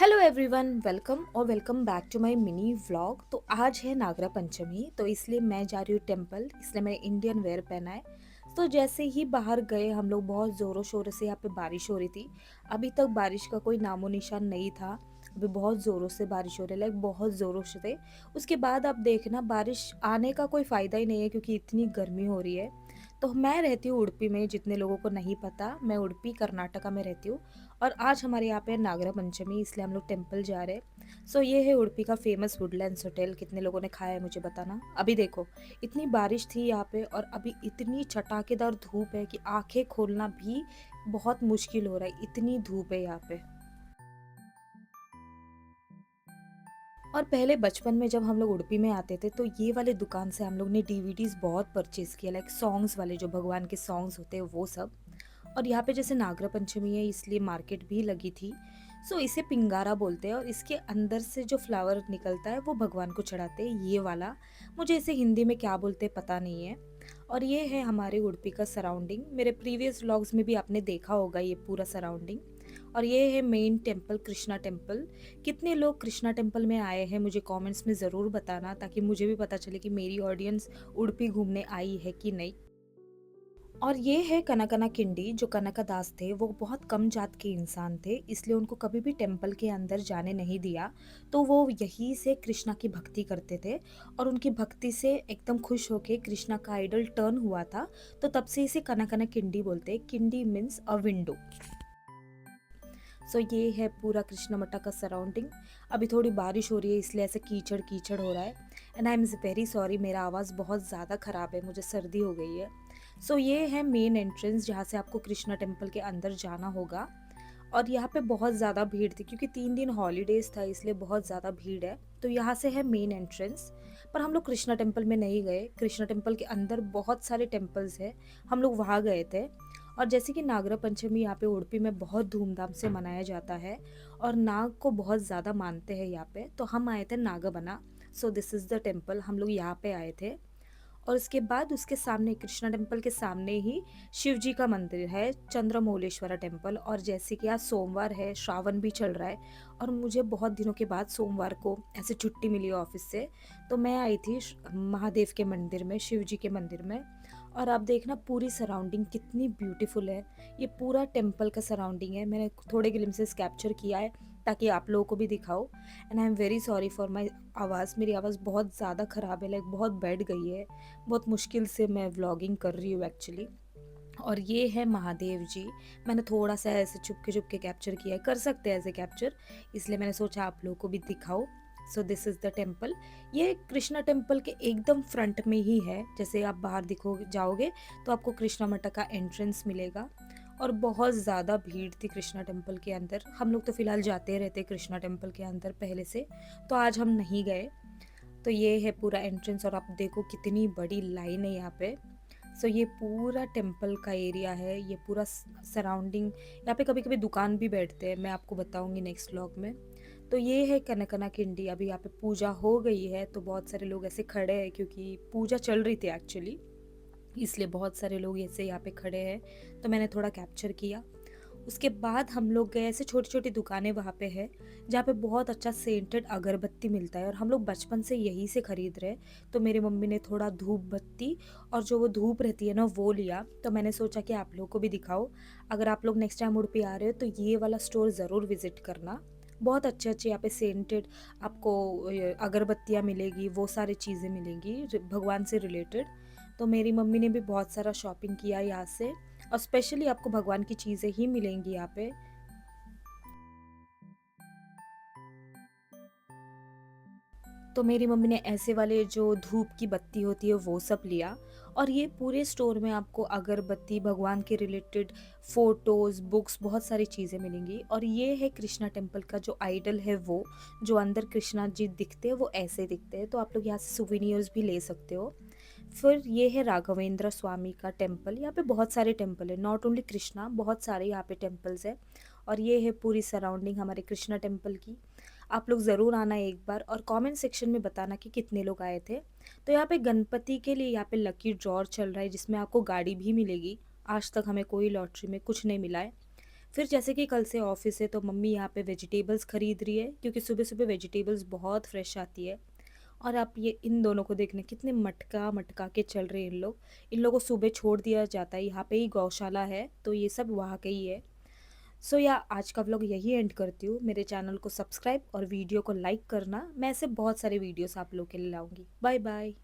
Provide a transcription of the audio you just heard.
Hello everyone, welcome और welcome back to my mini vlog. तो आज है नागरा पंचमी, तो इसलिए मैं जा रही हूँ टेम्पल। इसलिए मैंने इंडियन वेयर पहना है। तो जैसे ही बाहर गए हम लोग, बहुत ज़ोरों शोरों से यहाँ पे बारिश हो रही थी। अभी तक बारिश का कोई नामो निशान नहीं था। अभी बहुत ज़ोरों से बारिश हो रही है, लाइक बहुत ज़ोरों से। उसके बाद आप देखना, बारिश आने का कोई फ़ायदा ही नहीं है क्योंकि इतनी गर्मी हो रही है। तो मैं रहती हूँ उडुपी में, जितने लोगों को नहीं पता, मैं उडुपी कर्नाटका में रहती हूँ। और आज हमारे यहाँ पे नागरा पंचमी, इसलिए हम लोग टेम्पल जा रहे हैं। सो ये है उडुपी का फेमस वुडलैंड्स होटल। कितने लोगों ने खाया है मुझे बताना। अभी देखो, इतनी बारिश थी यहाँ पे और अभी इतनी चटाकेदार धूप है कि आंखें खोलना भी बहुत मुश्किल हो रहा है, इतनी धूप है यहाँ पे। और पहले बचपन में जब हम लोग उडुपी में आते थे तो ये वाले दुकान से हम लोग ने डीवीडीज बहुत परचेज किया, लाइक सॉन्ग्स वाले, जो भगवान के सॉन्ग्स होते हैं वो सब। और यहाँ पे जैसे नागरा पंचमी है इसलिए मार्केट भी लगी थी। सो इसे पिंगारा बोलते हैं और इसके अंदर से जो फ्लावर निकलता है वो भगवान को चढ़ाते हैं, ये वाला। मुझे इसे हिंदी में क्या बोलते हैं पता नहीं है। और ये है हमारे उडुपी का सराउंडिंग। मेरे प्रीवियस व्लॉग्स में भी आपने देखा होगा ये पूरा सराउंडिंग। और ये है मेन टेम्पल, कृष्णा टेम्पल। कितने लोग कृष्णा टेम्पल में आए हैं मुझे कमेंट्स में ज़रूर बताना, ताकि मुझे भी पता चले कि मेरी ऑडियंस उडुपी घूमने आई है कि नहीं। और ये है कनकना किंडी। जो कनका दास थे वो बहुत कम जात के इंसान थे, इसलिए उनको कभी भी टेम्पल के अंदर जाने नहीं दिया। तो वो यहीं से कृष्णा की भक्ति करते थे और उनकी भक्ति से एकदम खुश होके कृष्णा का आइडल टर्न हुआ था। तो तब से इसे कनकना किंडी बोलते हैं। किंडी मीन्स अ विंडो। सो ये है पूरा कृष्णा मठा का सराउंडिंग। अभी थोड़ी बारिश हो रही है इसलिए ऐसे कीचड़ कीचड़ हो रहा है। And I am very sorry, मेरा आवाज़ बहुत ज़्यादा ख़राब है, मुझे सर्दी हो गई है। सो ये है मेन एंट्रेंस जहाँ से आपको कृष्णा टेम्पल के अंदर जाना होगा। और यहाँ पे बहुत ज़्यादा भीड़ थी क्योंकि 3 दिन हॉलीडेज था, इसलिए बहुत ज़्यादा भीड़ है। तो यहाँ से है मेन एंट्रेंस। पर हम लोग कृष्णा टेम्पल में नहीं गए। कृष्णा टेम्पल के अंदर बहुत सारे टेम्पल्स हैं, हम लोग वहाँ गए थे। और जैसे कि नागरा पंचमी यहाँ पे उडुपी में बहुत धूमधाम से मनाया जाता है और नाग को बहुत ज़्यादा मानते हैं यहाँ पे। तो हम आए थे Nagbana. So this is the temple, हम लोग यहाँ पे आए थे। और उसके बाद उसके सामने, कृष्णा टेम्पल के सामने ही शिव जी का मंदिर है, चंद्रमौलेश्वरा टेम्पल। और जैसे कि आज सोमवार है, श्रावण भी चल रहा है और मुझे बहुत दिनों के बाद सोमवार को ऐसे छुट्टी मिली ऑफिस से। तो मैं आई थी महादेव के मंदिर में, शिव जी के मंदिर में। और आप देखना पूरी सराउंडिंग कितनी ब्यूटीफुल है। ये पूरा टेम्पल का सराउंडिंग है। मैंने थोड़े ग्लिम्सेस कैप्चर किया है ताकि आप लोगों को भी दिखाओ। And I am very sorry for my आवाज़, मेरी आवाज़ बहुत ज़्यादा ख़राब है, लाइक बहुत बैठ गई है। बहुत मुश्किल से मैं व्लॉगिंग कर रही हूँ एक्चुअली। और ये है महादेव जी। मैंने थोड़ा सा ऐसे चुपके चुपके कैप्चर किया है, कर सकते हैं ऐसे कैप्चर, इसलिए मैंने सोचा आप लोगों को भी दिखाओ। सो दिस इज़ द टेम्पल। ये कृष्णा टेम्पल के एकदम फ्रंट में ही है। जैसे आप बाहर दिखो जाओगे तो आपको कृष्णा मठा का एंट्रेंस मिलेगा। और बहुत ज़्यादा भीड़ थी कृष्णा टेम्पल के अंदर। हम लोग तो फ़िलहाल जाते रहते कृष्णा टेम्पल के अंदर पहले से, तो आज हम नहीं गए। तो ये है पूरा एंट्रेंस और आप देखो कितनी बड़ी लाइन है यहाँ पे। सो ये पूरा टेम्पल का एरिया है, ये पूरा सराउंडिंग। यहाँ पे कभी कभी दुकान भी बैठते हैं, मैं आपको बताऊंगी नेक्स्ट व्लॉग में। तो ये है कनकना किंडी। अभी यहाँ पे पूजा हो गई है तो बहुत सारे लोग ऐसे खड़े हैं क्योंकि पूजा चल रही थी एक्चुअली, इसलिए बहुत सारे लोग ऐसे यहाँ पे खड़े हैं। तो मैंने थोड़ा कैप्चर किया। उसके बाद हम लोग गए, ऐसे छोटी छोटी दुकानें वहाँ पे है जहाँ पे बहुत अच्छा सेंटेड अगरबत्ती मिलता है और हम लोग बचपन से यहीं से खरीद रहे हैं। तो मेरी मम्मी ने थोड़ा धूप बत्ती और जो वो धूप रहती है ना वो लिया। तो मैंने सोचा कि आप लोगों को भी दिखाओ। अगर आप लोग नेक्स्ट टाइम उडुपी आ रहे हो तो ये वाला स्टोर ज़रूर विज़िट करना। बहुत अच्छे अच्छे यहाँ पे सेंटेड आपको अगरबत्तियाँ मिलेगी, वो सारी चीज़ें मिलेंगी भगवान से रिलेटेड। तो मेरी मम्मी ने भी बहुत सारा शॉपिंग किया यहाँ से। और स्पेशली आपको भगवान की चीज़ें ही मिलेंगी यहाँ पे। तो मेरी मम्मी ने ऐसे वाले जो धूप की बत्ती होती है वो सब लिया। और ये पूरे स्टोर में आपको अगरबत्ती, भगवान के रिलेटेड फ़ोटोज़, बुक्स, बहुत सारी चीज़ें मिलेंगी। और ये है कृष्णा टेम्पल का जो आइडल है, वो जो अंदर कृष्णा जी दिखते हैं वो ऐसे दिखते हैं। तो आप लोग यहाँ से सुविनियर्स भी ले सकते हो। फिर ये है राघवेंद्र स्वामी का टेम्पल। यहाँ पे बहुत सारे टेम्पल है, नॉट ओनली कृष्णा, बहुत सारे यहाँ पे टेम्पल्स है। और ये है पूरी सराउंडिंग हमारे कृष्णा टेम्पल की। आप लोग ज़रूर आना एक बार और कमेंट सेक्शन में बताना कि कितने लोग आए थे। तो यहाँ पे गणपति के लिए यहाँ पे लकी ड्रॉ चल रहा है जिसमें आपको गाड़ी भी मिलेगी। आज तक हमें कोई लॉटरी में कुछ नहीं मिला है। फिर जैसे कि कल से ऑफ़िस है तो मम्मी यहाँ पे वेजिटेबल्स खरीद रही है क्योंकि सुबह-सुबह वेजिटेबल्स बहुत फ्रेश आती है। और आप ये इन दोनों को देखना कितने मटका-मटका के चल रहे हैं इन लोग। इन लोगों को सुबह छोड़ दिया जाता है, यहाँ पे ही गौशाला है, तो ये सब वहाँ के ही है। सो या आज का व्लॉग यही एंड करती हूँ। मेरे चैनल को सब्सक्राइब और वीडियो को लाइक करना। मैं ऐसे बहुत सारे वीडियोज़ आप लोग के लिए लाऊँगी। Bye bye.